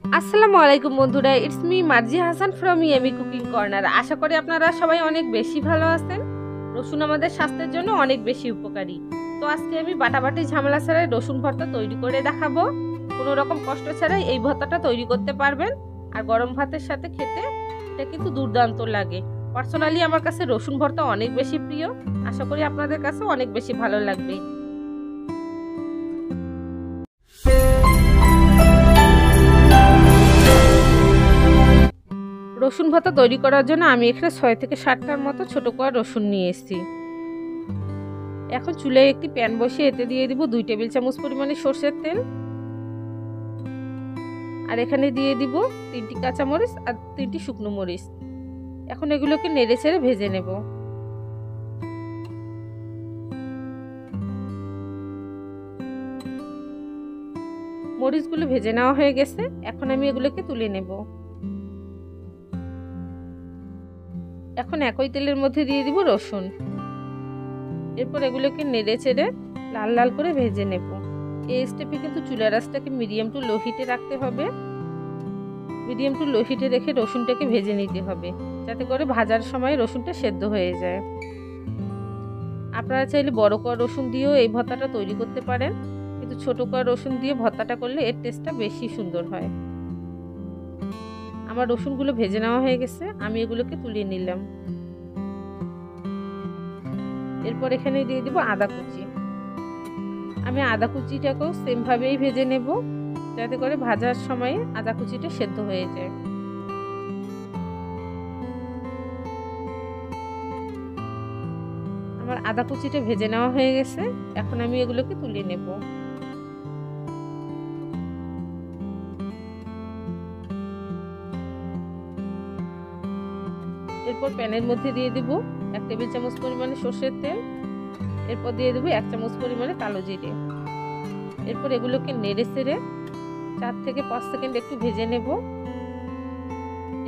আসসালামু আলাইকুম বন্ধুরা, it's me Marzi Hasan from yummy cooking corner. আশা করি আপনারা সবাই অনেক বেশি ভালো আছেন। রসুন আমাদের স্বাস্থ্যের জন্য অনেক বেশি উপকারী। তো আজকে আমি বাটাবাটি ঝামেলা ছাড়াই রসুন ভর্তা তৈরি করে দেখাবো। কোনো রকম কষ্ট ছাড়াই এই ভর্তাটা তৈরি করতে পারবেন, আর গরম ভাতের সাথে খেতে এটা কিন্তু দুর্দান্ত লাগে। পার্সোনালি আমার কাছে রসুন ভর্তা অনেক বেশি প্রিয়। আশা করি আপনাদের কাছে অনেক বেশি ভালো লাগবে। রসুন ভর্তা তৈরি করার জন্য আমি এখানে 6 থেকে 7টার মতো ছোট কোয়া রসুন নিয়ে এসেছি। এখন চুলায় একটি প্যান বসিয়ে এতে দিয়ে দিব 2 টেবিল চামচ পরিমাণে সরষের তেল, আর এখানে দিয়ে দিব 3টি কাঁচামরিচ আর 3টি শুকনো মরিচ। এখন এগুলোকে নেড়ে চেড়ে ভেজে নেব। মরিচগুলো ভেজে নেওয়া হয়ে গেছে, এখন আমি এগুলোকে তুলে নেব। এখন একই তেলের মধ্যে দিয়ে দিব রসুন। এরপর এগুলোকে নেড়ে চেড়ে লাল লাল করে ভেজে নেব। এই স্টেপে কিন্তু চুলার আঁচটাকে মিডিয়াম টু লো হিটে রাখতে হবে। মিডিয়াম টু লো হিটে রেখে রসুনটাকে ভেজে নিতে হবে, যাতে করে ভাজার সময় রসুনটা সেদ্ধ হয়ে যায়। আপনারা চাইলে বড় কোয়া রসুন দিয়েও এই ভর্তাটা তৈরি করতে পারেন, কিন্তু ছোট কোয়া রসুন দিয়ে ভর্তাটা করলে এর টেস্টটা বেশি সুন্দর হয়। আমার রসুনগুলো ভেজে নেওয়া হয়ে গেছে, আমি এগুলোকে তুলে নিলাম। এরপর এখানে দিয়ে দিব আদা কুচি। আমি আদা কুচিটাকেও সেম ভাবেই ভেজে নেব, যাতে করে ভাজার সময় আদা কুচিটা সেদ্ধ হয়ে যায়। আমার আদা কুচিটা ভেজে নেওয়া হয়ে গেছে, এখন আমি এগুলোকে তুলে নেব। এরপর প্যানের মধ্যে দিয়ে দিব 1 টেবিল চামচ পরিমাণে সরষের তেল। এরপর দিয়ে দেব 1 চামচ পরিমাণে কালো জিরে। এরপর এগুলোকে নেড়ে চেড়ে 4 থেকে 5 সেকেন্ড একটু ভেজে নেব।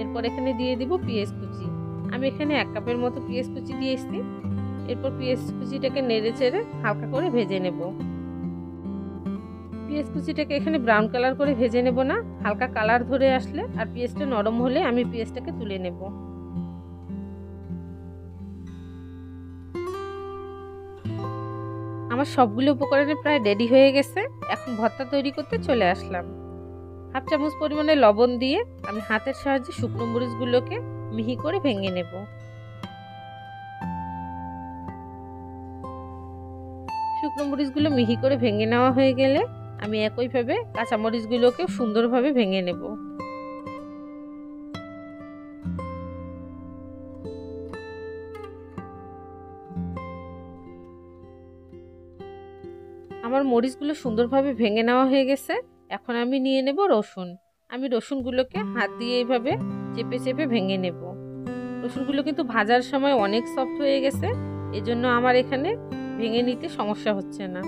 এরপর এখানে দিয়ে দিব পেঁয়াজ কুচি। আমি এখানে 1 কাপের মতো পেঁয়াজ কুচি দিয়েছি। এরপর পেঁয়াজ কুচিটাকে নেড়ে চেড়ে হালকা করে ভেজে নেব। পেঁয়াজ কুচিটাকে এখানে ব্রাউন কালার করে ভেজে নেব না, হালকা কালার ধরে আসলে আর পেঁয়াজটা নরম হলে আমি পেঁয়াজটাকে তুলে নেব। আমার সবগুলো উপকরণে প্রায় রেডি হয়ে গেছে। এখন ভর্তা তৈরি করতে চলে আসলাম। 1/2 চামচ পরিমাণে লবণ দিয়ে আমি হাতের সাহায্যে শুকনো মরিচগুলোকে মিহি করে ভেঙে নেব। শুকনো মরিচগুলো মিহি করে ভেঙে নেওয়া হয়ে গেলে আমি একইভাবে কাঁচা মরিচগুলোকে সুন্দরভাবে ভেঙে নেব। আমার মরিচগুলো সুন্দরভাবে ভেঙে নেওয়া হয়ে গেছে, এখন আমি নিয়ে নেব রসুন। আমি রসুনগুলোকে হাত দিয়ে এইভাবে চেপে চেপে ভেঙে নেব। রসুনগুলো কিন্তু ভাজার সময় অনেক সফট হয়ে গেছে, এজন্য আমার এখানে ভেঙে নিতে সমস্যা হচ্ছে না।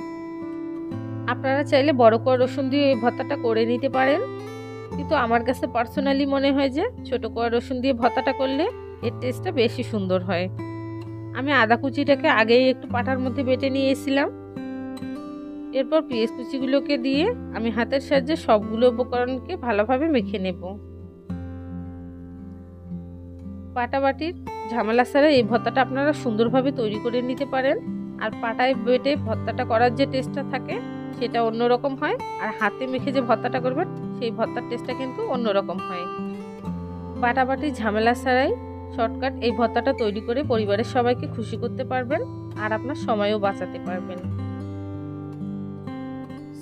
আপনারা চাইলে বড় কোয়া রসুন দিয়ে এই ভর্তাটা করে নিতে পারেন, কিন্তু আমার কাছে পার্সোনালি মনে হয় যে ছোট কোয়া রসুন দিয়ে ভর্তাটা করলে এর টেস্টটা বেশি সুন্দর হয়। আমি আদা কুচিটাকে আগেই একটু পাটার মধ্যে বেটে নিয়েছিলাম। এরপর পেঁয়াজ কুচিগুলোকে দিয়ে আমি হাতের সাহায্যে সবগুলো উপকরণকে ভালোভাবে মেখে নেব। পাটাবাটির ঝামেলা ছাড়া এই ভর্তাটা আপনারা সুন্দরভাবে তৈরি করে নিতে পারেন, আর পাটায় বেটে ভর্তাটা করার যে টেস্টটা থাকে সেটা অন্যরকম হয়, আর হাতে মেখে যে ভর্তাটা করবেন সেই ভর্তার টেস্টটা কিন্তু অন্যরকম হয়। পাটাবাটির ঝামেলা ছাড়াই শর্টকাট এই ভর্তাটা তৈরি করে পরিবারের সবাইকে খুশি করতে পারবেন, আর আপনার সময়ও বাঁচাতে পারবেন।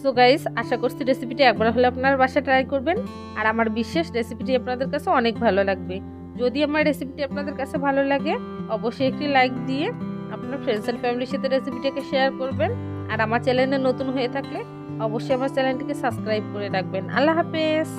সো গাইস, আশা করছি রেসিপিটি একবার হলে আপনার বাসায় ট্রাই করবেন, আর আমার বিশেষ রেসিপিটি আপনাদের কাছে অনেক ভালো লাগবে। যদি আমার রেসিপিটি আপনাদের কাছে ভালো লাগে অবশ্যই একটি লাইক দিয়ে আপনার ফ্রেন্ডস এন্ড ফ্যামিলির সাথে রেসিপিটাকে শেয়ার করবেন, আর আমার চ্যানেলে নতুন হয়ে থাকলে অবশ্যই আমার চ্যানেলটিকে সাবস্ক্রাইব করে রাখবেন। আল্লাহ হাফেজ।